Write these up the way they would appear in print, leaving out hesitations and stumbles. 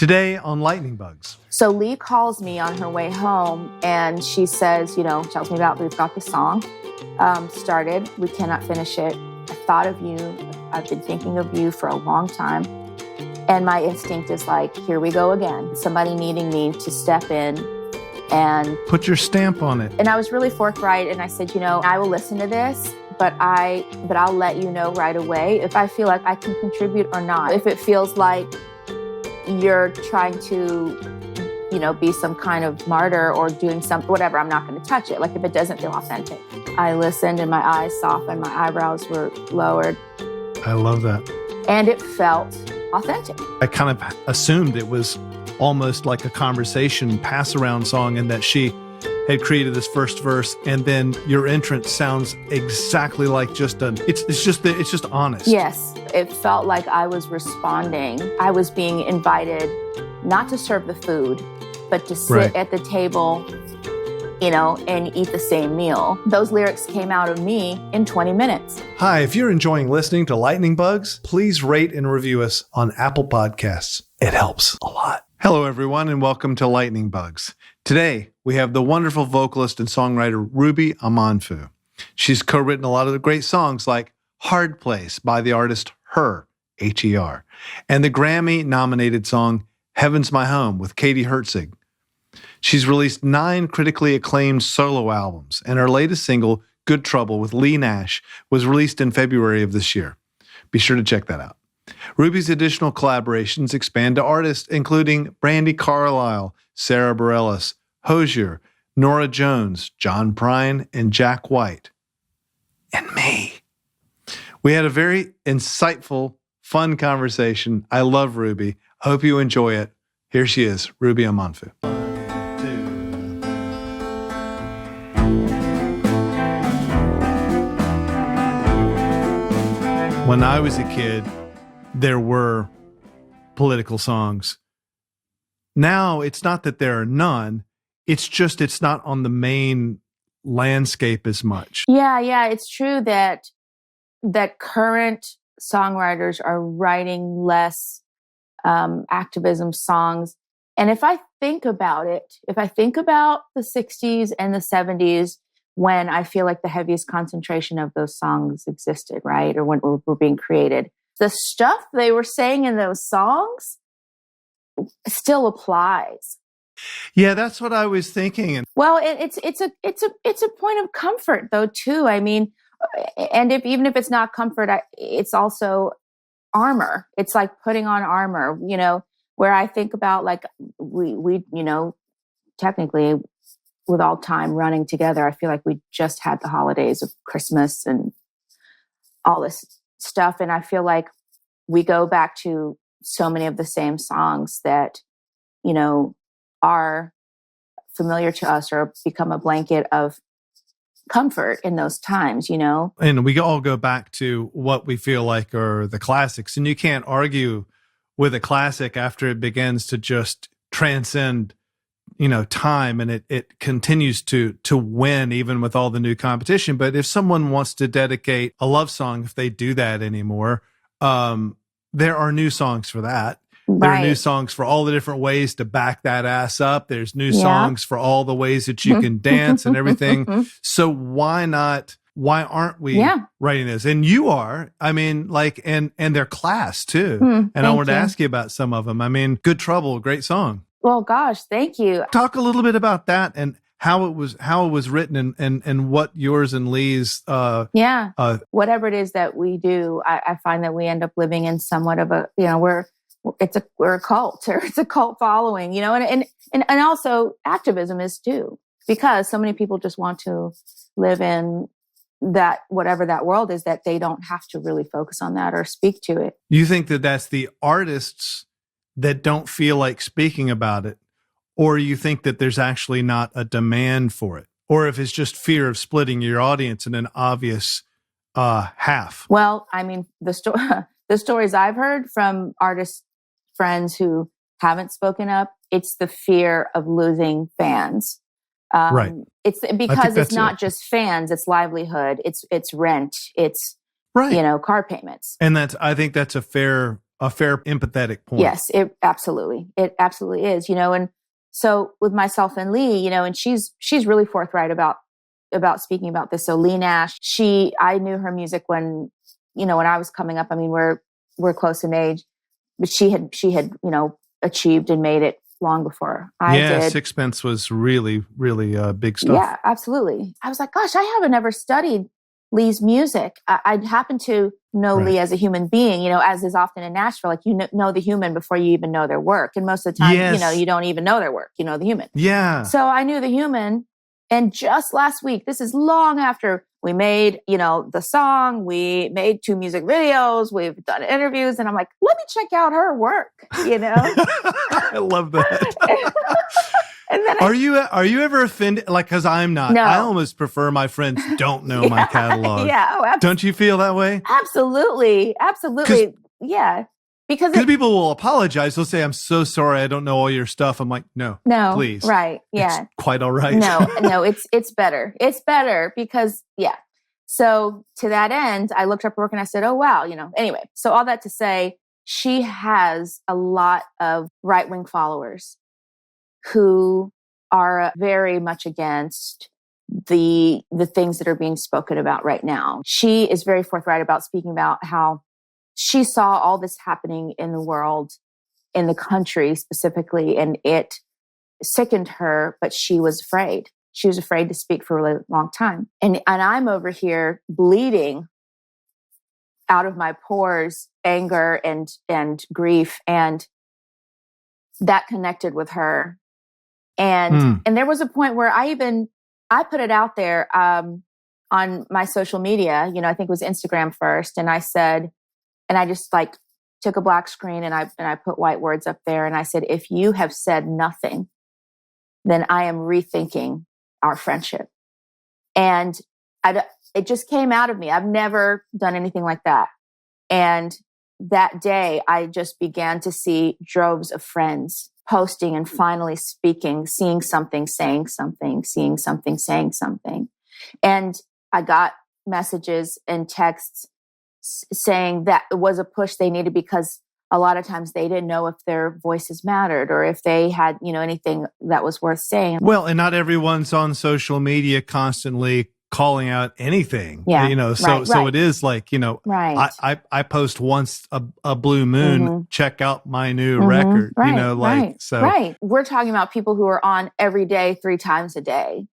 Today on Lightning Bugs. So Leigh calls me on her way home and she says, tells me about we've got the song started. We cannot finish it. I thought of you. I've been thinking of you for a long time. And my instinct is like, here we go again. Somebody needing me to step in and put your stamp on it. And I was really forthright. And I said, I will listen to this, but I'll let you know right away if I feel like I can contribute or not. If it feels like you're trying to, be some kind of martyr or doing something, whatever, I'm not going to touch it. Like if it doesn't feel authentic. I listened and my eyes softened, my eyebrows were lowered. I love that. And it felt authentic. I kind of assumed it was almost like a conversation pass-around song and that she had created this first verse and then your entrance sounds exactly like it's just honest. Yes. It felt like I was responding. I was being invited not to serve the food, but to sit at the table, and eat the same meal. Those lyrics came out of me in 20 minutes. Hi, if you're enjoying listening to Lightning Bugs, please rate and review us on Apple Podcasts. It helps a lot. Hello, everyone, and welcome to Lightning Bugs. Today, we have the wonderful vocalist and songwriter Ruby Amanfu. She's co-written a lot of the great songs like Hard Place by the artist H.E.R, H.E.R, and the Grammy-nominated song Heaven's My Home with Katie Herzig. She's released 9 critically acclaimed solo albums, and her latest single, Good Trouble with Leigh Nash, was released in February of this year. Be sure to check that out. Ruby's additional collaborations expand to artists including Brandi Carlile, Sara Bareilles, H.E.R, Norah Jones, John Prine, and Jack White. And me. We had a very insightful, fun conversation. I love Ruby. I hope you enjoy it. Here she is, Ruby Amanfu. When I was a kid, there were political songs. Now, it's not that there are none. It's just it's not on the main landscape as much. Yeah. It's true that current songwriters are writing less activism songs. And if I think about the 60s and the 70s, when I feel like the heaviest concentration of those songs existed, right? Or when were being created. The stuff they were saying in those songs still applies. Yeah, that's what I was thinking. Well, it's a point of comfort though, too. I mean, and even if it's not comfort, it's also armor. It's like putting on armor, where I think about like we technically with all time running together, I feel like we just had the holidays of Christmas and all this stuff. And I feel like we go back to so many of the same songs that, are familiar to us or become a blanket of comfort in those times, And we all go back to what we feel like are the classics. And you can't argue with a classic after it begins to just transcend time, and it continues to win even with all the new competition. But if someone wants to dedicate a love song, if they do that anymore, there are new songs for that. Right. There are new songs for all the different ways to back that ass up. There's new songs for all the ways that you can dance and everything. So why not? Why aren't we writing this? And you are, and they're class too. And I wanted to ask you about some of them. Good Trouble, great song. Well, gosh, thank you. Talk a little bit about that and how it was written and what yours and Leigh's. Whatever it is that we do, I find that we end up living in somewhat of a, we're a cult, or it's a cult following, and also activism is too, because so many people just want to live in that, whatever that world is, that they don't have to really focus on that or speak to it. You think that that's the artists that don't feel like speaking about it, or you think that there's actually not a demand for it, or if it's just fear of splitting your audience in an obvious half? Well, the stories I've heard from artist friends who haven't spoken up, it's the fear of losing fans. Right. It's because it's not just fans, it's livelihood, it's rent, it's car payments. And I think that's a fair a fair empathetic point. Yes, it absolutely is, and so with myself and Leigh, and she's really forthright about speaking about this. So Leigh Nash, I knew her music when I was coming up. I mean, we're close in age, but she had achieved and made it long before I did. Sixpence was really, really big stuff. Yeah, absolutely. I was like, gosh, I haven't ever studied Leigh's music. I happen to know Leigh as a human being, as is often in Nashville, like you know the human before you even know their work. And most of the time, you don't even know their work, you know the human. Yeah. So I knew the human. And just last week, this is long after we made, the song, we made 2 music videos, we've done interviews, and I'm like, let me check out her work, I love that. And then are you ever offended? Like, because I'm not. No. I almost prefer my friends don't know my catalog. Yeah. Oh, don't you feel that way? Absolutely. Yeah. Because people will apologize. They'll say, I'm so sorry, I don't know all your stuff. I'm like, no, please. Right. Yeah. It's quite all right. No, it's better. It's better because, yeah. So to that end, I looked up her work and I said, oh, wow. Anyway, so all that to say, she has a lot of right-wing followers who are very much against the things that are being spoken about right now. She is very forthright about speaking about how she saw all this happening in the world, in the country specifically, and it sickened her, but she was afraid. She was afraid to speak for a really long time. And I'm over here bleeding out of my pores, anger and grief. And that connected with her. And there was a point where I put it out there on my social media, I think it was Instagram first. And I said, and I just took a black screen and I put white words up there. And I said, if you have said nothing, then I am rethinking our friendship. And it just came out of me. I've never done anything like that. And that day, I just began to see droves of friends posting and finally speaking, seeing something, saying something, seeing something, saying something. And I got messages and texts saying that it was a push they needed because a lot of times they didn't know if their voices mattered or if they had, anything that was worth saying. Well, and not everyone's on social media constantly calling out anything. Yeah. So it is like, right. I post once a blue moon, check out my new record, Right. We're talking about people who are on every day, 3 times a day,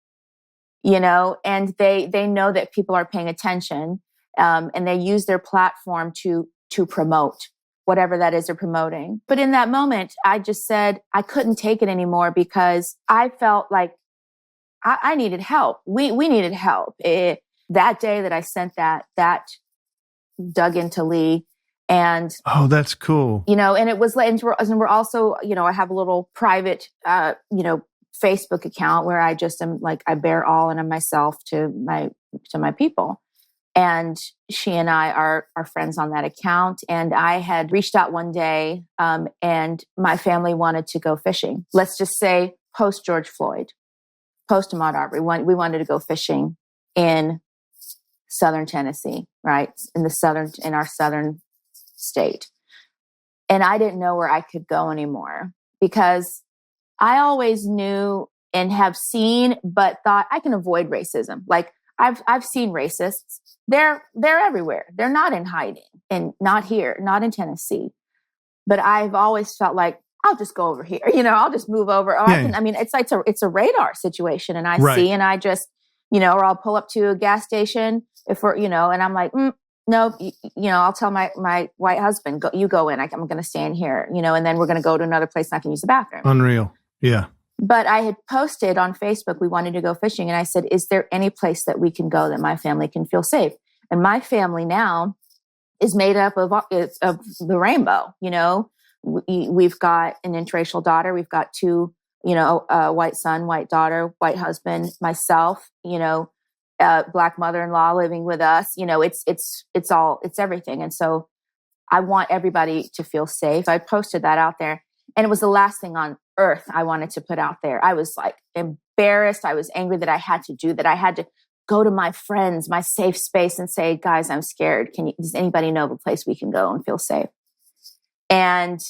and they know that people are paying attention. And they use their platform to promote whatever that is they're promoting. But in that moment, I just said I couldn't take it anymore because I felt like I needed help. We needed help. That day that I sent that dug into Leigh. And that's cool. And it was like, and we're also, I have a little private, Facebook account where I just am like, I bear all and I'm myself to my people. And she and I are friends on that account. And I had reached out one day and my family wanted to go fishing. Let's just say post George Floyd, post Ahmaud Arbery. We wanted to go fishing in southern Tennessee, right? In our southern state. And I didn't know where I could go anymore because I always knew and have seen, but thought I can avoid racism. Like I've seen racists. They're everywhere. They're not in hiding and not here, not in Tennessee. But I've always felt like I'll just go over here. I'll just move over. It's a radar situation, and I see, and I just, or I'll pull up to a gas station if we're, and I'm like, no, I'll tell my white husband, you go in. I'm going to stay in here, and then we're going to go to another place and I can use the bathroom. Unreal, yeah. But I had posted on Facebook, we wanted to go fishing. And I said, is there any place that we can go that my family can feel safe? And my family now is made up of the rainbow. We've got an interracial daughter. We've got 2, white son, white daughter, white husband, myself, black mother-in-law living with us. It's everything. And so I want everybody to feel safe. I posted that out there. And it was the last thing on earth I wanted to put out there. I was like embarrassed. I was angry that I had to do that. I had to go to my friends, my safe space and say, guys, I'm scared. Does anybody know of a place we can go and feel safe? And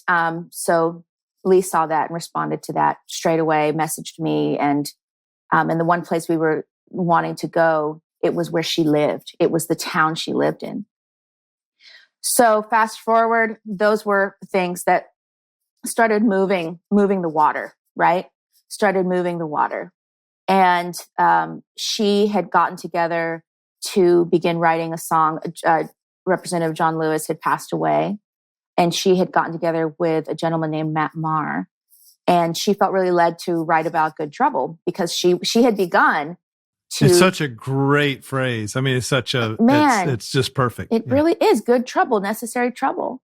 so Leigh saw that and responded to that straight away, messaged me. And the one place we were wanting to go, it was where she lived. It was the town she lived in. So fast forward, those were things that started moving the water, right? Started moving the water. And she had gotten together to begin writing a song. Representative John Lewis had passed away, and she had gotten together with a gentleman named Matt Maher. And she felt really led to write about Good Trouble because she had begun to... It's such a great phrase. I mean, it's such a... Man, it's just perfect. It really is. Good trouble, necessary trouble.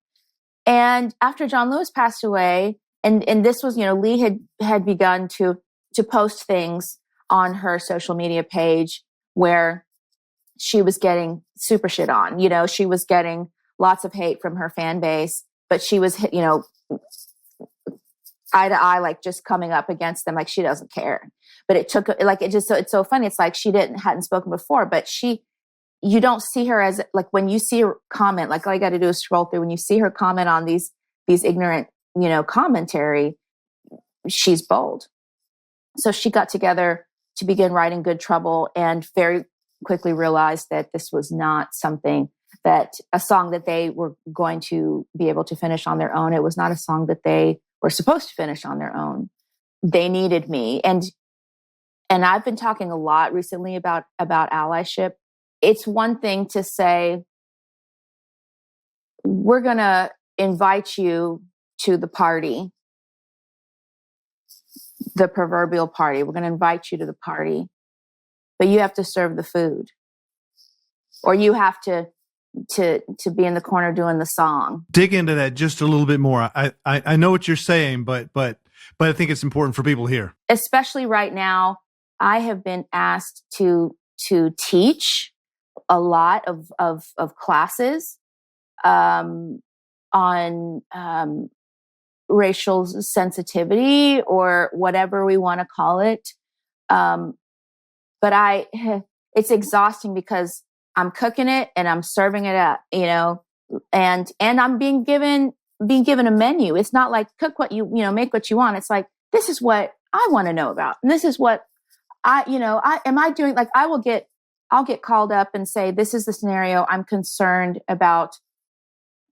And after John Lewis passed away, and this was, Leigh had begun to post things on her social media page where she was getting super shit on. She was getting lots of hate from her fan base, but she was, eye to eye, like just coming up against them, like she doesn't care. But it took, it's so funny. It's like she hadn't spoken before, but you don't see her as, like, when you see her comment, like all you got to do is scroll through. When you see her comment on these ignorant, commentary, she's bold. So she got together to begin writing Good Trouble and very quickly realized that this was not a song that they were going to be able to finish on their own. It was not a song that they were supposed to finish on their own. They needed me. And I've been talking a lot recently about allyship. It's one thing to say, we're going to invite you to the party, the proverbial party. We're going to invite you to the party, but you have to serve the food, or you have to be in the corner doing the song. Dig into that just a little bit more. I know what you're saying, but I think it's important for people here. Especially right now, I have been asked to teach a lot of classes on racial sensitivity or whatever we want to call it. But it's exhausting because I'm cooking it and I'm serving it up, and I'm being given a menu. It's not like cook what make what you want. It's like, this is what I want to know about. And this is what I'll get called up and say, this is the scenario. I'm concerned about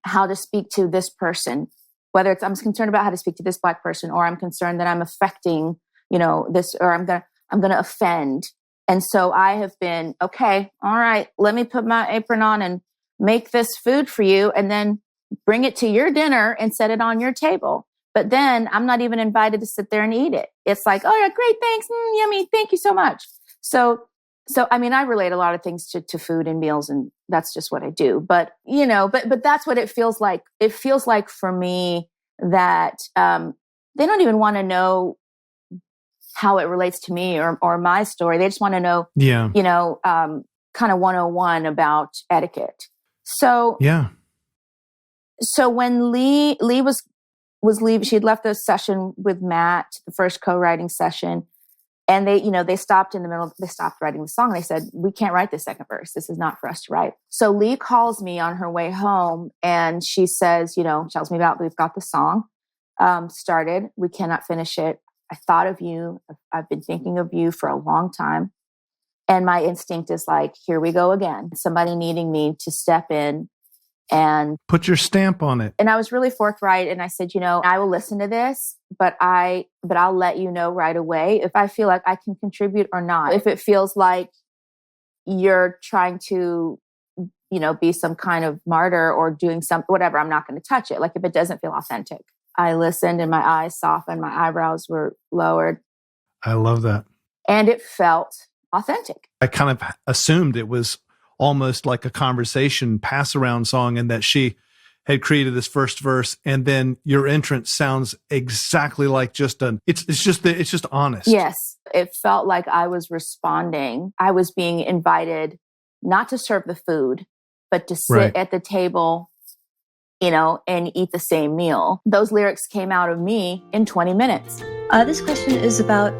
how to speak to this person, whether it's, I'm concerned about how to speak to this Black person, or I'm concerned that I'm affecting, this, or I'm going to offend. And so I have been, okay, all right, let me put my apron on and make this food for you and then bring it to your dinner and set it on your table. But then I'm not even invited to sit there and eat it. It's like, oh yeah, great, thanks, yummy, thank you so much. So I mean, I relate a lot of things to food and meals, and that's just what I do. But but that's what it feels like. It feels like for me that they don't even want to know how it relates to me or my story. They just want to know, kind of 101 about etiquette. So yeah. So when Leigh was leaving, she had left the session with Matt, the first co-writing session. And they stopped in the middle. They stopped writing the song. And they said, we can't write the second verse. This is not for us to write. So Leigh calls me on her way home and she says, tells me about, we've got the song started. We cannot finish it. I thought of you. I've been thinking of you for a long time. And my instinct is like, here we go again. Somebody needing me to step in and put your stamp on it. And I was really forthright. And I said, I will listen to this, but I'll let you know right away if I feel like I can contribute or not. If it feels like you're trying to, be some kind of martyr or doing something, whatever, I'm not going to touch it. Like if it doesn't feel authentic. I listened and my eyes softened, my eyebrows were lowered. I love that. And it felt authentic. I kind of assumed it was almost like a conversation pass around song, and that she had created this first verse, and then your entrance sounds exactly like it's just honest. Yes. It felt like I was responding. I was being invited not to serve the food, but to sit at the table, and eat the same meal. Those lyrics came out of me in 20 minutes. This question is about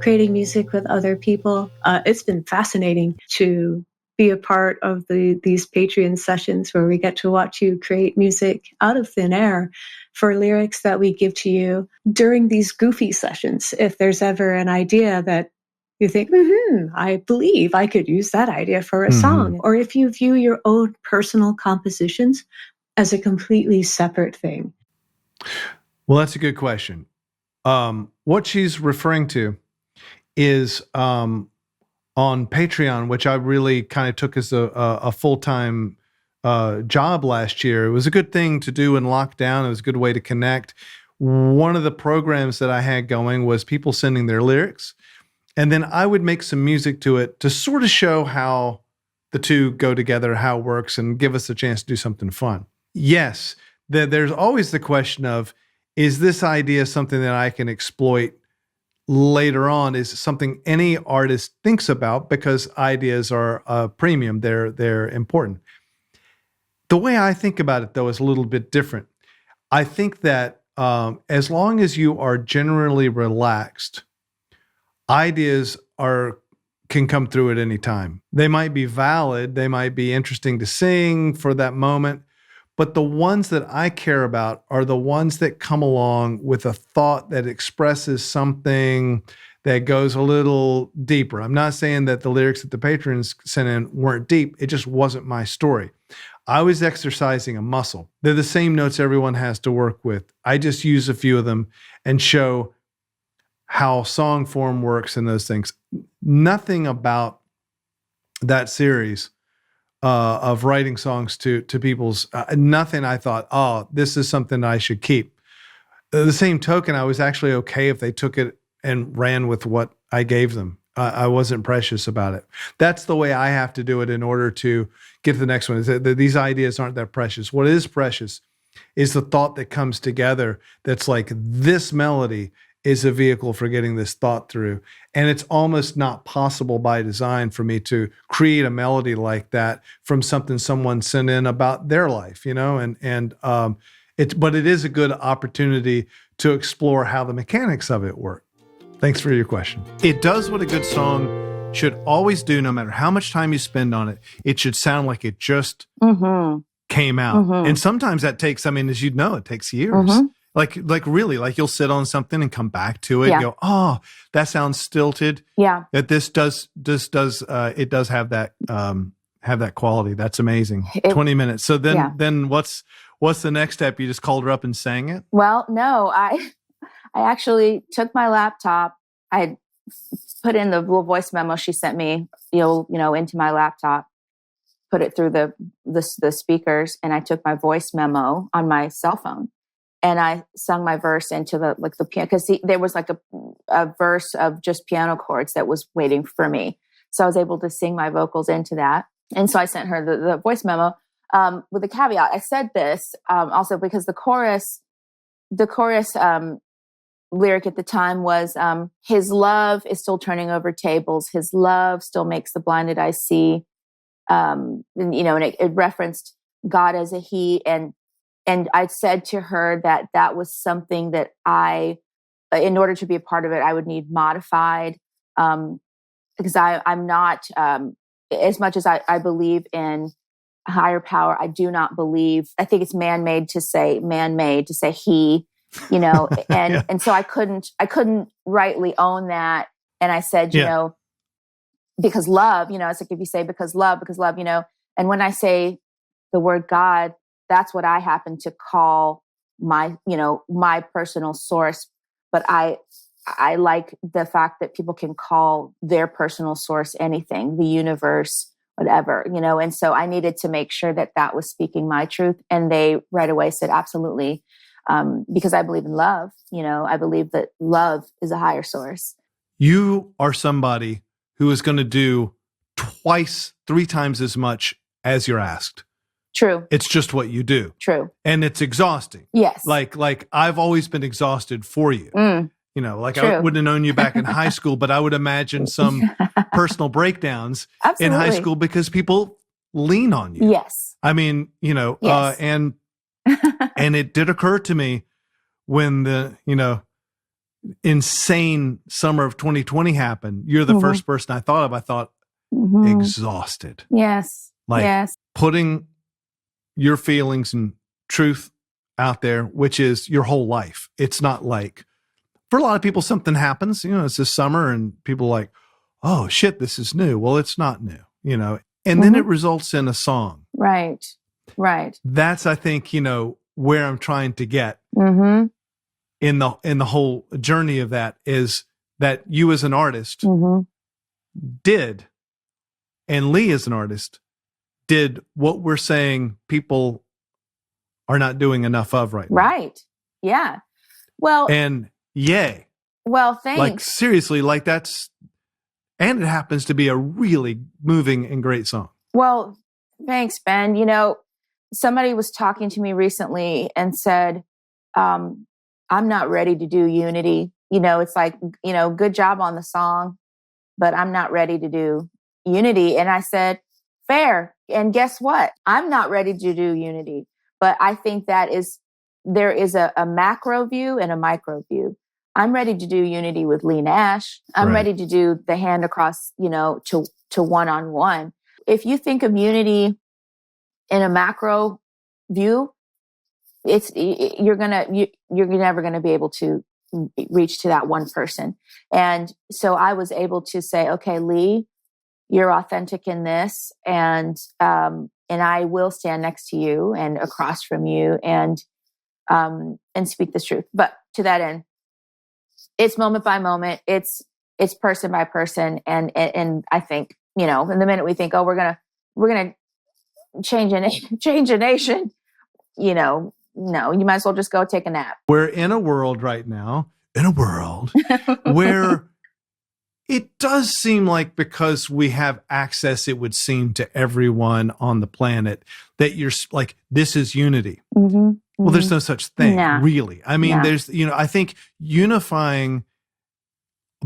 creating music with other people. It's been fascinating to be a part of these Patreon sessions where we get to watch you create music out of thin air for lyrics that we give to you during these goofy sessions. If there's ever an idea that you think, I believe I could use that idea for a song. Or if you view your own personal compositions as a completely separate thing. Well, that's a good question. What she's referring to is on Patreon, which I really kind of took as a full-time job last year. It was a good thing to do in lockdown. It was a good way to connect. One of the programs that I had going was people sending their lyrics, and then I would make some music to it to sort of show how the two go together, how it works, and give us a chance to do something fun. Yes, there's always the question of, is this idea something that I can exploit later on? Is it something any artist thinks about, because ideas are a premium, they're important. The way I think about it, though, is a little bit different. I think that as long as you are generally relaxed, ideas can come through at any time. They might be valid, they might be interesting to sing for that moment, but the ones that I care about are the ones that come along with a thought that expresses something that goes a little deeper. I'm not saying that the lyrics that the patrons sent in weren't deep. It just wasn't my story. I was exercising a muscle. They're the same notes everyone has to work with. I just use a few of them and show how song form works and those things. Nothing about that series of writing songs to people's, nothing I thought, oh, this is something I should keep. The same token, I was actually okay if they took it and ran with what I gave them. I wasn't precious about it. That's the way I have to do it in order to get to the next one. Is that these ideas aren't that precious. What is precious is the thought that comes together that's like, this melody is a vehicle for getting this thought through. And it's almost not possible by design for me to create a melody like that from something someone sent in about their life, you know? But it is a good opportunity to explore how the mechanics of it work. Thanks for your question. It does what a good song should always do, no matter how much time you spend on it. It should sound like it just came out. And sometimes that takes, I mean, as you know, it takes years. Like really, like you'll sit on something and come back to it and go, oh, that sounds stilted. Yeah. That it does have that quality. That's amazing. 20 minutes. So then what's the next step? You just called her up and sang it? Well, no, I actually took my laptop. I put in the little voice memo she sent me, into my laptop, put it through the speakers, and I took my voice memo on my cell phone. And I sung my verse into the piano, because there was like a verse of just piano chords that was waiting for me. So I was able to sing my vocals into that. And so I sent her the voice memo with a caveat. I said this also because the chorus lyric at the time was, his love is still turning over tables. His love still makes the blinded eyes see. And it referenced God as a he. And I said to her that was something that in order to be a part of it, I would need modified, because I'm not, as much as I believe in a higher power, I do not believe, I think it's man-made to say he, and so I couldn't rightly own that. And I said, because love, it's like if you say because love, and when I say the word God, that's what I happen to call my personal source. But I like the fact that people can call their personal source anything, the universe, whatever, and so I needed to make sure that was speaking my truth. And they right away said, absolutely. Because I believe in love, I believe that love is a higher source. You are somebody who is going to do 3 times as much as you're asked. True. It's just what you do. True. And it's exhausting. Yes. Like I've always been exhausted for you. True. I wouldn't have known you back in high school, but I would imagine some personal breakdowns in high school because people lean on you. Yes. I mean, yes. And it did occur to me when the, insane summer of 2020 happened. You're the first person I thought of. I thought, exhausted. Yes. Putting your feelings and truth out there, which is your whole life. It's not like, for a lot of people, something happens, it's this summer and people are like, oh shit, this is new. Well, it's not new, and then it results in a song. Right. That's, I think, where I'm trying to get in the whole journey of that, is that you as an artist did, and Leigh as an artist did what we're saying people are not doing enough of right now. Right. Yeah. Well, and yay. Well, thanks. Like, seriously, like that's, and it happens to be a really moving and great song. Well, thanks, Ben. Somebody was talking to me recently and said, I'm not ready to do Unity. It's like, good job on the song, but I'm not ready to do Unity. And I said, fair. And guess what? I'm not ready to do Unity. But I think there is a macro view and a micro view. I'm ready to do Unity with Leigh Nash. I'm ready to do the hand across, to one-on-one. If you think of Unity in a macro view, you're never gonna be able to reach to that one person. And so I was able to say, okay, Leigh, you're authentic in this, and I will stand next to you and across from you and speak this truth. But to that end, it's moment by moment, it's person by person, and I think, in the minute we think, oh, we're gonna change a nation, no, you might as well just go take a nap. We're in a world right now, where it does seem like, because we have access, it would seem, to everyone on the planet, that you're like, this is unity. Well, there's no such thing, really. I mean, there's, I think unifying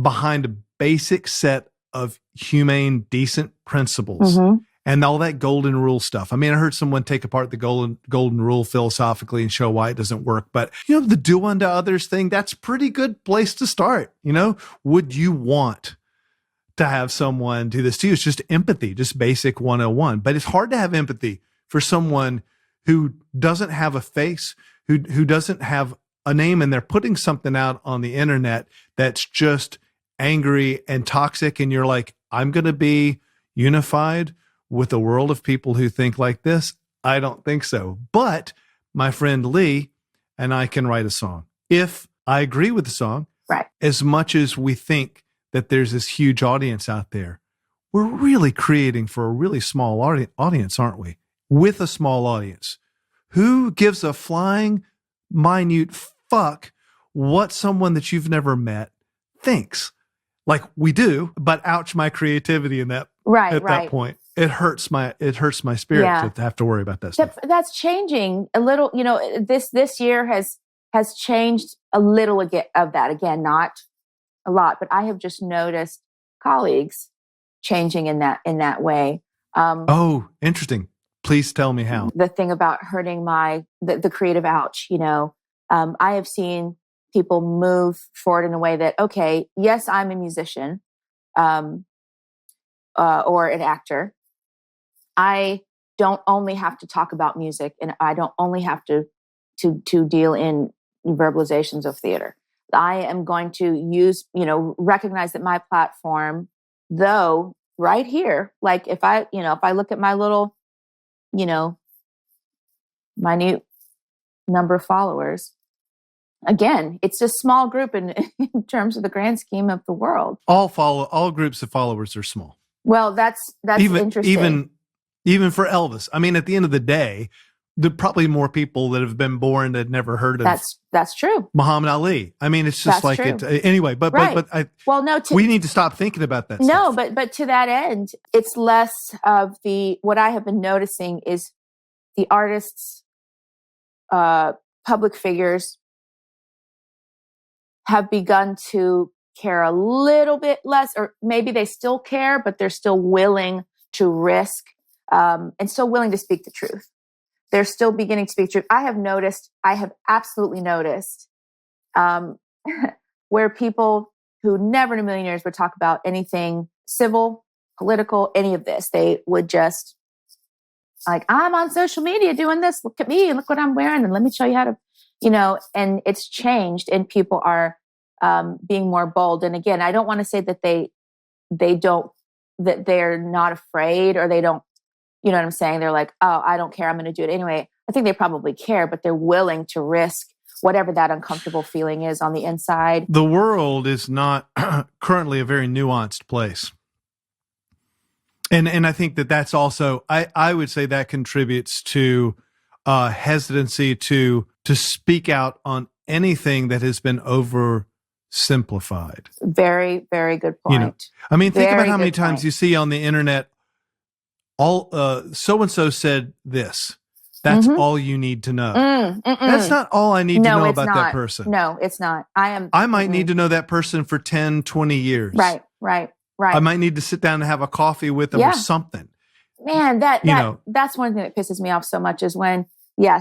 behind a basic set of humane, decent principles and all that golden rule stuff. I mean, I heard someone take apart the golden rule philosophically and show why it doesn't work. But, the do unto others thing, that's a pretty good place to start. Would you want to have someone do this to you? It's just empathy, just basic 101. But it's hard to have empathy for someone who doesn't have a face, who doesn't have a name, and they're putting something out on the internet that's just angry and toxic. And you're like, I'm going to be unified with a world of people who think like this? I don't think so. But my friend Leigh and I can write a song if I agree with the song. Right. As much as we think that there's this huge audience out there, we're really creating for a really small audience, aren't we? With a small audience. Who gives a flying minute fuck what someone that you've never met thinks? Like, we do, but ouch, my creativity in that that point. It hurts my spirit to have to worry about that stuff. That's changing a little. This year has changed a little of that. Again, not a lot, but I have just noticed colleagues changing in that way. Oh, interesting. Please tell me how. The thing about hurting the creative ouch, I have seen people move forward in a way that, okay, yes, I'm a musician, or an actor. I don't only have to talk about music, and I don't only have to deal in verbalizations of theater. I am going to recognize that my platform, though, right here, like if I look at my little, minute number of followers, again, it's a small group in terms of the grand scheme of the world. All groups of followers are small. Well, that's interesting. Even for Elvis. I mean, at the end of the day, there are probably more people that have been born that never heard of that's true. Muhammad Ali. I mean, it's just anyway. But we need to stop thinking about that. No, stuff. but to that end, it's less of what I have been noticing is the artists, public figures, have begun to care a little bit less, or maybe they still care, but they're still willing to risk, and still willing to speak the truth. They're still beginning to speak truth. I have absolutely noticed, where people who never in a million years would talk about anything civil, political, any of this, they would just like, I'm on social media doing this. Look at me and look what I'm wearing. And let me show you how to, and it's changed and people are being more bold. And again, I don't want to say that that they're not afraid or they don't, you know what I'm saying? They're like, oh, I don't care. I'm going to do it anyway. I think they probably care, but they're willing to risk whatever that uncomfortable feeling is on the inside. The world is not currently a very nuanced place. And I think that's also, I would say that contributes to hesitancy to speak out on anything that has been oversimplified. Very, very good point. I mean, think about how many times you see on the internet, all so-and-so said this. That's all you need to know. That's not all I need to know about that person. No, it's not. I might need to know that person for 10, 20 years. Right. I might need to sit down and have a coffee with them or something. Man, that's one thing that pisses me off so much is when,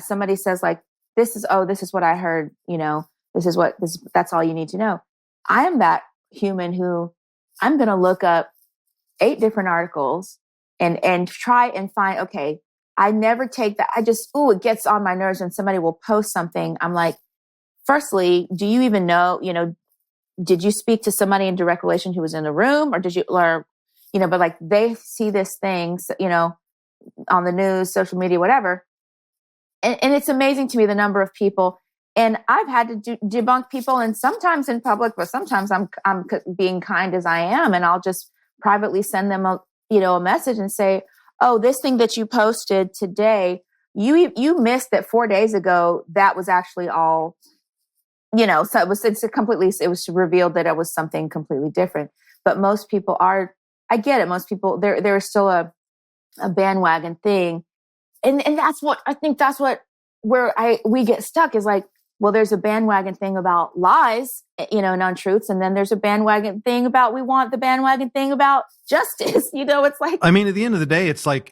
somebody says like, this is what I heard, that's all you need to know. I am that human who I'm going to look up 8 different articles and try and find, okay, I never take that. It gets on my nerves when somebody will post something. I'm like, firstly, do you even know, did you speak to somebody in direct relation who was in the room but like they see this thing, on the news, social media, whatever. And it's amazing to me, the number of people, and I've had to debunk people and sometimes in public, but sometimes I'm being kind as I am. And I'll just privately send them a message and say, oh, this thing that you posted today, you missed that 4 days ago. That was actually all, so it was revealed that it was something completely different. But most people I get it. Most people, there is still a bandwagon thing. And that's what, I think that's where we get stuck is like, well, there's a bandwagon thing about lies, and untruths. And then there's a bandwagon thing about, we want the bandwagon thing about justice. It's like, I mean, at the end of the day, it's like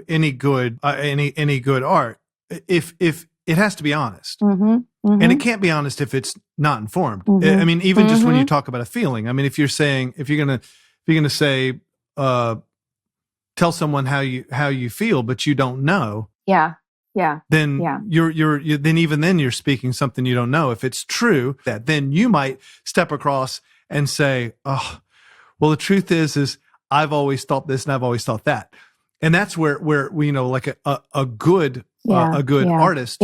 any good, any good art. If it has to be honest and it can't be honest if it's not informed. I mean, even just when you talk about a feeling, I mean, if you're going to say, tell someone how you feel, but you don't know. Then you're speaking something you don't know. If it's true, then you might step across and say, oh, well, the truth is I've always thought this and I've always thought that. And that's where we like a good artist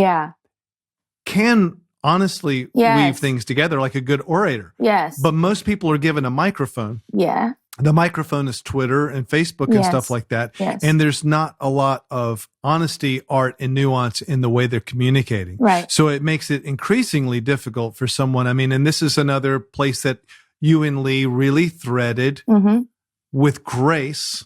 can honestly weave things together like a good orator. Yes. But most people are given a microphone. Yeah. The microphone is Twitter and Facebook and stuff like that. Yes. And there's not a lot of honesty, art, and nuance in the way they're communicating. Right. So it makes it increasingly difficult for someone. I mean, and this is another place that you and Leigh really threaded with grace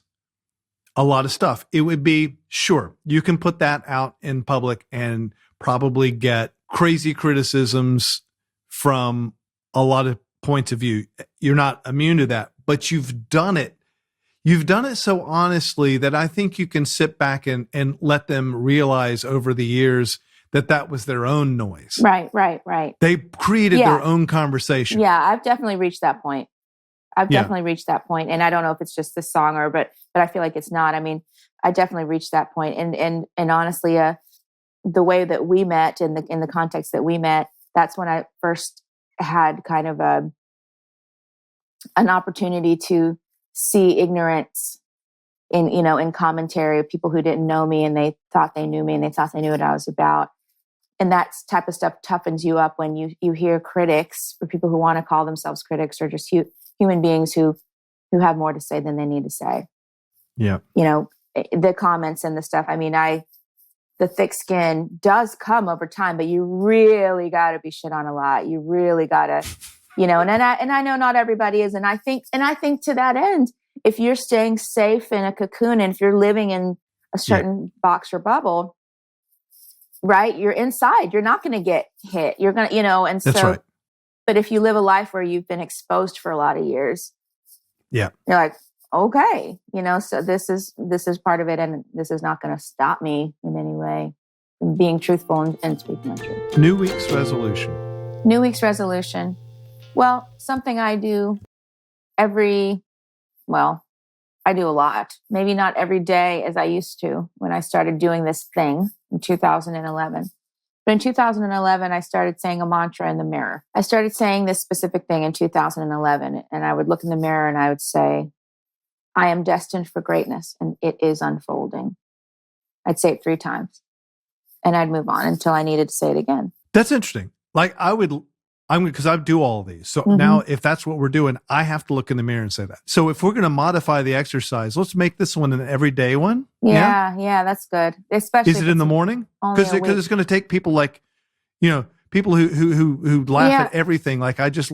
a lot of stuff. It would be, sure, you can put that out in public and probably get crazy criticisms from a lot of points of view. You're not immune to that. But you've done it. You've done it so honestly that I think you can sit back and let them realize over the years that was their own noise. Right. They created their own conversation. Yeah, I've definitely reached that point. And I don't know if it's just the song but I feel like it's not. I mean, I definitely reached that point. And honestly, the way that we met in the context that we met, that's when I first had kind of an opportunity to see ignorance in commentary of people who didn't know me and they thought they knew me and they thought they knew what I was about. And that type of stuff toughens you up when you hear critics or people who want to call themselves critics or just human beings who have more to say than they need to say. Yeah. The comments and the stuff. I mean, the thick skin does come over time, but you really got to be shit on a lot. You really got to, and I know not everybody is. And I think to that end, if you're staying safe in a cocoon and if you're living in a certain box or bubble, right, you're inside, you're not going to get hit. You're going to, and that's so, right. But if you live a life where you've been exposed for a lot of years, you're like, okay, so this is part of it. And this is not going to stop me in any way from being truthful and speaking my truth. New Week's resolution. Well, something I do every I do a lot. Maybe not every day as I used to when I started doing this thing in 2011. But in 2011, I started saying a mantra in the mirror. I started saying this specific thing in 2011, and I would look in the mirror and I would say, I am destined for greatness, and it is unfolding. I'd say it 3 times, and I'd move on until I needed to say it again. That's interesting. Like because I do all of these. So now if that's what we're doing, I have to look in the mirror and say that. So if we're going to modify the exercise, let's make this one an everyday one. Yeah, that's good. Especially is it in the morning? Because it's going to take people like, people who laugh at everything. Like I just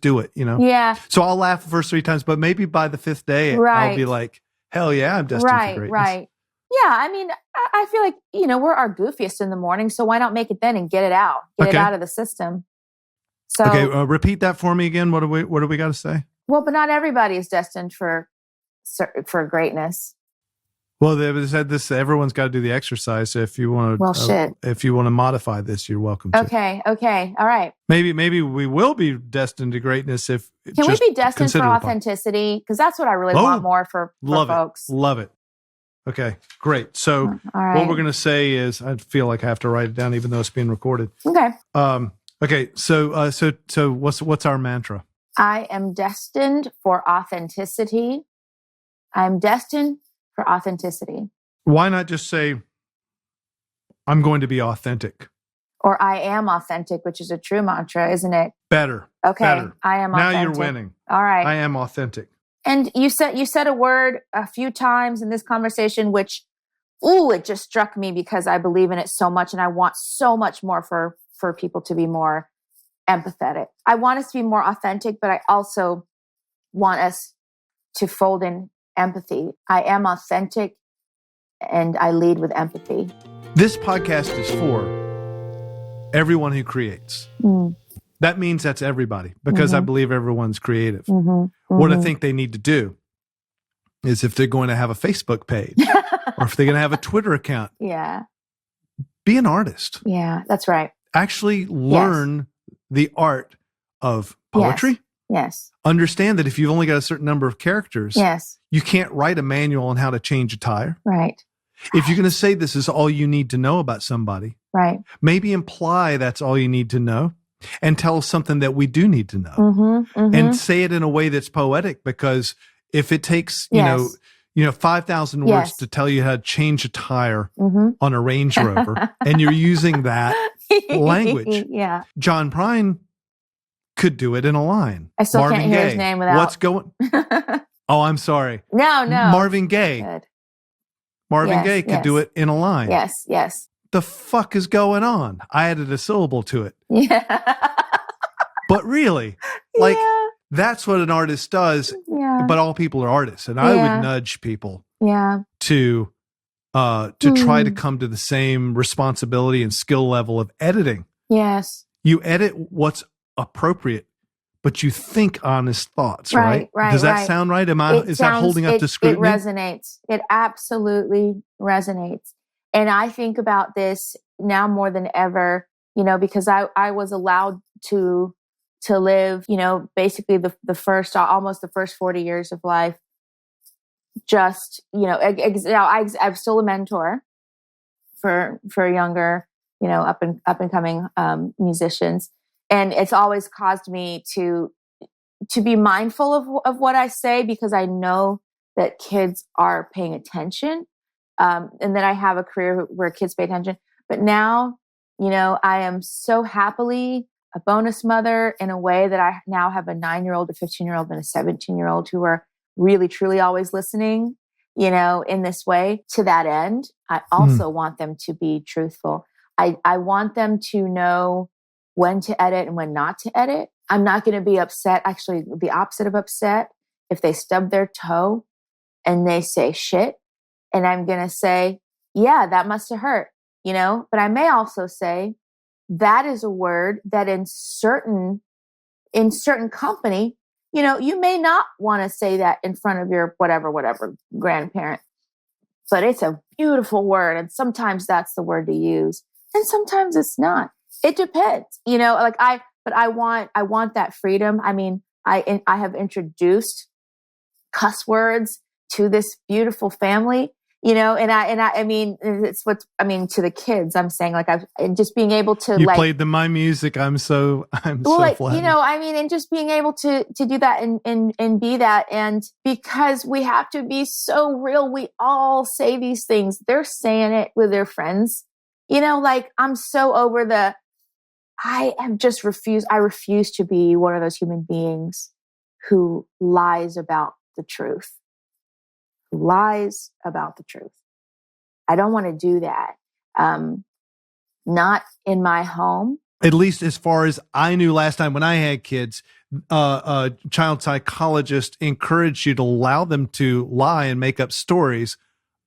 do it, Yeah. So I'll laugh the first 3 times, but maybe by the 5th day, I'll be like, hell yeah, I'm destined for greatness. Right. Yeah, I mean, I feel like, we're our goofiest in the morning, so why not make it then and get it out? Get it out of the system. So repeat that for me again. What do we got to say? Well, but not everybody is destined for greatness. Well, they said this. Everyone's got to do the exercise. So if you want to, if you want to modify this, you're welcome to. Okay, all right. Maybe we will be destined to greatness if. Can we be destined for authenticity? Because that's what I really want more for folks. Love it. Okay, great. So what we're going to say is, I feel like I have to write it down, even though it's being recorded. Okay. Okay. So what's our mantra? I am destined for authenticity. I'm destined for authenticity. Why not just say, I'm going to be authentic? Or I am authentic, which is a true mantra, isn't it? Better. Okay. Better. I am authentic. Now you're winning. All right. I am authentic. And you said a word a few times in this conversation, which, it just struck me because I believe in it so much, and I want so much more for people to be more empathetic. I want us to be more authentic, but I also want us to fold in empathy. I am authentic, and I lead with empathy. This podcast is for everyone who creates. That means that's everybody, because I believe everyone's creative. What I think they need to do is, if they're going to have a Facebook page or if they're going to have a Twitter account, be an artist. Yeah, that's right. Actually learn the art of poetry. Yes. Understand that if you've only got a certain number of characters, you can't write a manual on how to change a tire. Right. If you're going to say this is all you need to know about somebody, maybe imply that's all you need to know. And tell something that we do need to know, and say it in a way that's poetic. Because if it takes, 5,000 words to tell you how to change a tire on a Range Rover, and you're using that language, John Prine could do it in a line. I still can't hear his name without. What's going? Oh, I'm sorry. No. Marvin Gaye. Good. Marvin Gaye could do it in a line. Yes. The fuck is going on? I added a syllable to it. Yeah. But really, that's what an artist does. Yeah. But all people are artists. And I would nudge people to try to come to the same responsibility and skill level of editing. Yes. You edit what's appropriate, but you think honest thoughts, right? Does that sound right? Is that holding up to scrutiny? It resonates. It absolutely resonates. And I think about this now more than ever, because I was allowed to live, basically almost the first 40 years of life. Just, I'm still a mentor for younger, up and coming musicians. And it's always caused me to be mindful of what I say, because I know that kids are paying attention. And then I have a career where kids pay attention. But now, I am so happily a bonus mother in a way that I now have a 9-year-old, a 15-year-old, and a 17-year-old who are really, truly always listening, in this way. To that end, I also want them to be truthful. I want them to know when to edit and when not to edit. I'm not going to be upset, actually the opposite of upset, if they stub their toe and they say shit. And I'm going to say, yeah, that must have hurt, but I may also say that is a word that in certain company, you may not want to say that in front of your whatever grandparent, but it's a beautiful word. And sometimes that's the word to use. And sometimes it's not. It depends, but I want that freedom. I mean, I have introduced cuss words to this beautiful family, you know, I mean, it's what, I mean, to the kids, I'm saying, like, and just being able to, you like, played them my music. I'm so like, flattered. you know, I mean, and just being able to do that and be that. And because we have to be so real, we all say these things. They're saying it with their friends, you know, like, I'm so over I refuse to be one of those human beings who lies about the truth. I don't want to do that. Not in my home. At least as far as I knew last time when I had kids, a child psychologist encouraged you to allow them to lie and make up stories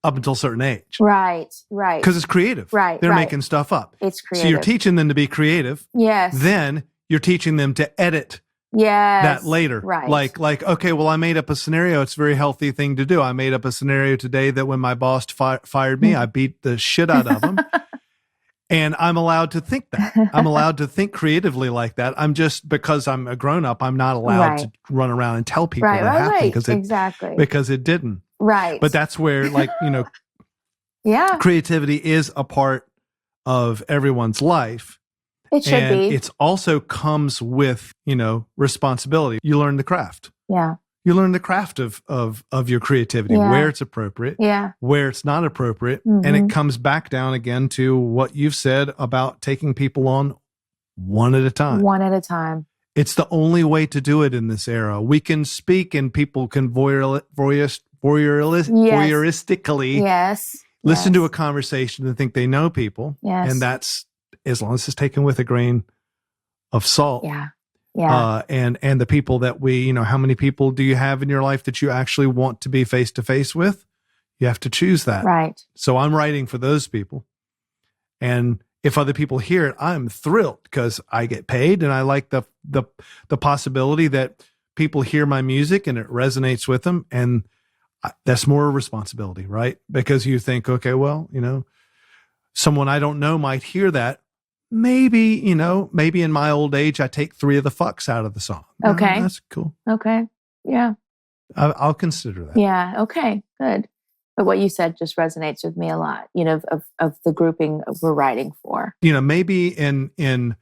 up until a certain age. Right. Because it's creative. Right. They're making stuff up. It's creative. So you're teaching them to be creative. Yes. Then you're teaching them to edit that later. Right. Like, okay, well, I made up a scenario. It's a very healthy thing to do. I made up a scenario today that when my boss fired me, I beat the shit out of him. And I'm allowed to think that. I'm allowed to think creatively like that. I'm just, because I'm a grown up, I'm not allowed to run around and tell people that happened because it didn't. Right. But that's where, like, you know, creativity is a part of everyone's life. It should be. It also comes with, you know, responsibility. You learn the craft. Yeah. You learn the craft of your creativity, where it's appropriate, where it's not appropriate. Mm-hmm. And it comes back down again to what you've said about taking people on one at a time. One at a time. It's the only way to do it in this era. We can speak and people can voyeuristically listen to a conversation and think they know people. Yes. And that's, as long as it's taken with a grain of salt. Yeah. And the people that you know, how many people do you have in your life that you actually want to be face to face with? You have to choose that. Right. So I'm writing for those people. And if other people hear it, I'm thrilled because I get paid and I like the possibility that people hear my music and it resonates with them. And that's more responsibility, right? Because you think, okay, well, you know, someone I don't know might hear that. Maybe in my old age, I take 3 of the fucks out of the song. Okay. That's cool. Okay. Yeah. I'll consider that. Yeah. Okay. Good. But what you said just resonates with me a lot, you know, of the grouping we're writing for. You know, maybe in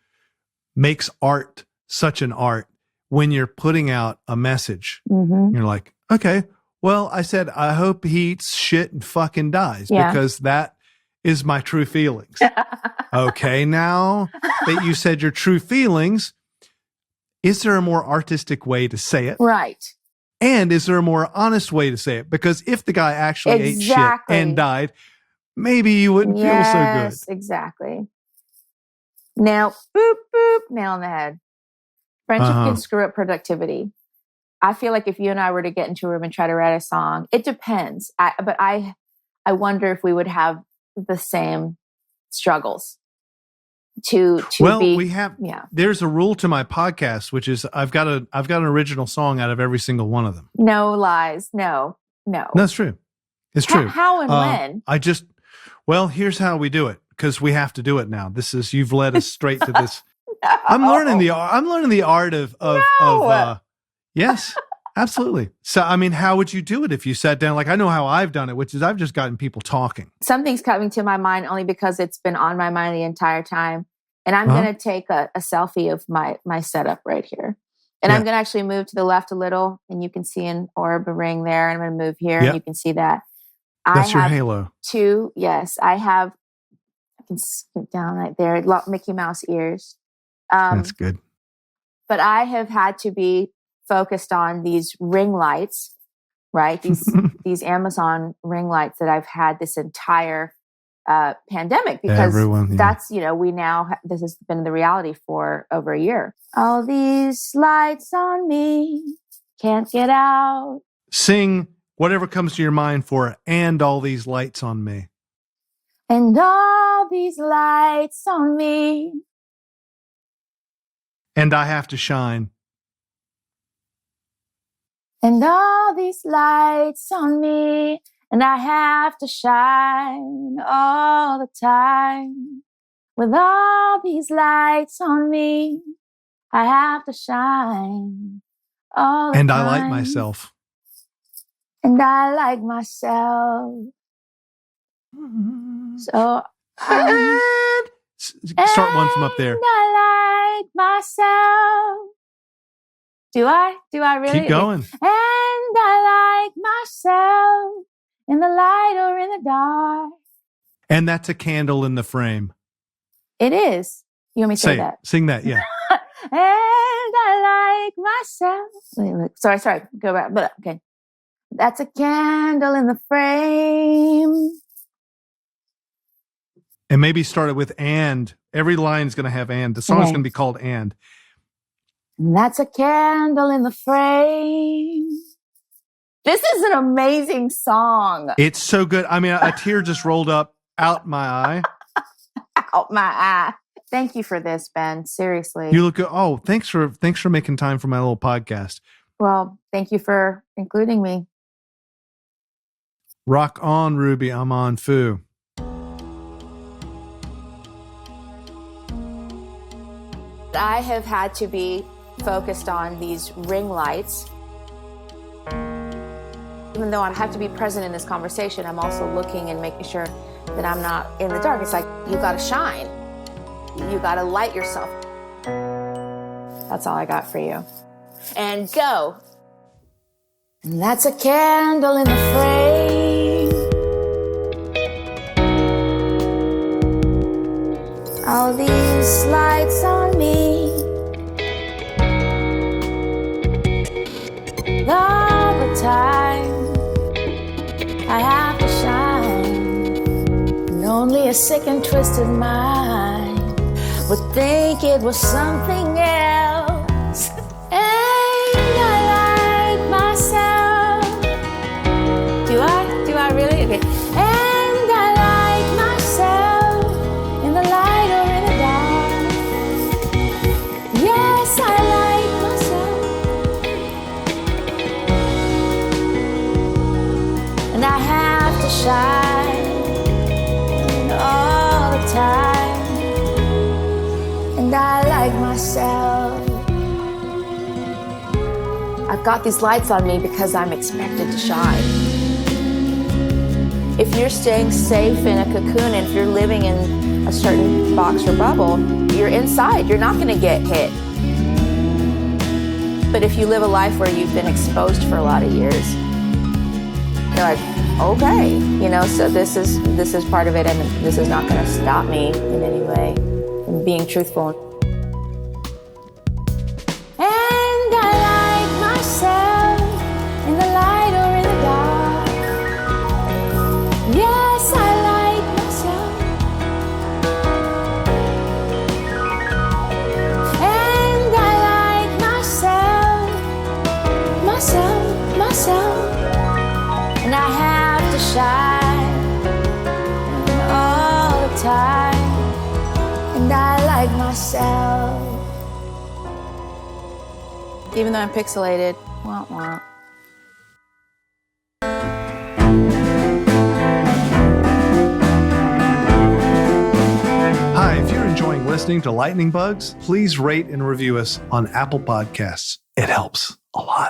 makes art such an art when you're putting out a message. Mm-hmm. You're like, okay, well, I said, I hope he eats shit and fucking dies because that is my true feelings. Okay, now that you said your true feelings, is there a more artistic way to say it? Right. And is there a more honest way to say it? Because if the guy actually ate shit and died, maybe you wouldn't feel so good. Yes, exactly. Now, boop, boop, nail on the head. Friendship can screw up productivity. I feel like if you and I were to get into a room and try to write a song, it depends. But I wonder if we would have the same struggles we have there's a rule to my podcast, which is I've got an original song out of every single one of them. No lies. No. That's true. It's true. How and when? Here's how we do it, because we have to do it now. You've led us straight to this. No. I'm learning the art of yes. Absolutely. So, I mean, how would you do it if you sat down? Like, I know how I've done it, which is I've just gotten people talking. Something's coming to my mind only because it's been on my mind the entire time. And I'm going to take a selfie of my setup right here. And I'm going to actually move to the left a little, and you can see an orb, a ring there. And I'm going to move here, and you can see that. That's your halo. 2, yes. I can skip down right there, Mickey Mouse ears. That's good. But I have had to be focused on these ring lights, right? These Amazon ring lights that I've had this entire pandemic, because that's, you know, this has been the reality for over a year. All these lights on me, can't get out. Sing whatever comes to your mind for "And All These Lights on Me." And all these lights on me. And I have to shine. And all these lights on me, and I have to shine all the time. With all these lights on me, I have to shine all the time. And I like myself. And I like myself. So start one from up there. I like myself. Do I really? Keep going. And I like myself in the light or in the dark. And that's a candle in the frame. It is. You want me to say that? Sing that, yeah. And I like myself. Wait. Sorry. Go back. But okay. That's a candle in the frame. And maybe start it with and. Every line is going to have and. The song is going to be called and. And that's a candle in the frame. This is an amazing song. It's so good. I mean, a tear just rolled up out my eye. Out my eye. Thank you for this, Ben. Seriously. You look good. Oh, thanks for making time for my little podcast. Well, thank you for including me. Rock on, Ruby Amanfu. I have had to be focused on these ring lights. Even though I have to be present in this conversation, I'm also looking and making sure that I'm not in the dark. It's like, you got to shine. You got to light yourself. That's all I got for you. And go. And that's a candle in the frame. All these lights on me. All the time I have to shine, and only a sick and twisted mind would think it was something else. And I like myself. Do I really? Okay. And I like myself in the light or in the dark. Yes, I like myself. And I have to shine all the time. And I like myself. I've got these lights on me because I'm expected to shine. If you're staying safe in a cocoon, and if you're living in a certain box or bubble, you're inside. You're not going to get hit. But if you live a life where you've been exposed for a lot of years, you're like, okay, so this is part of it, and this is not going to stop me in any way from being truthful. And I like myself in the light or in the dark. Yes, I like myself. And I like myself. And I have to shine all the time. And I like myself. Even though I'm pixelated, wah, wah. Hi, if you're enjoying listening to Lightning Bugs, please rate and review us on Apple Podcasts. It helps a lot.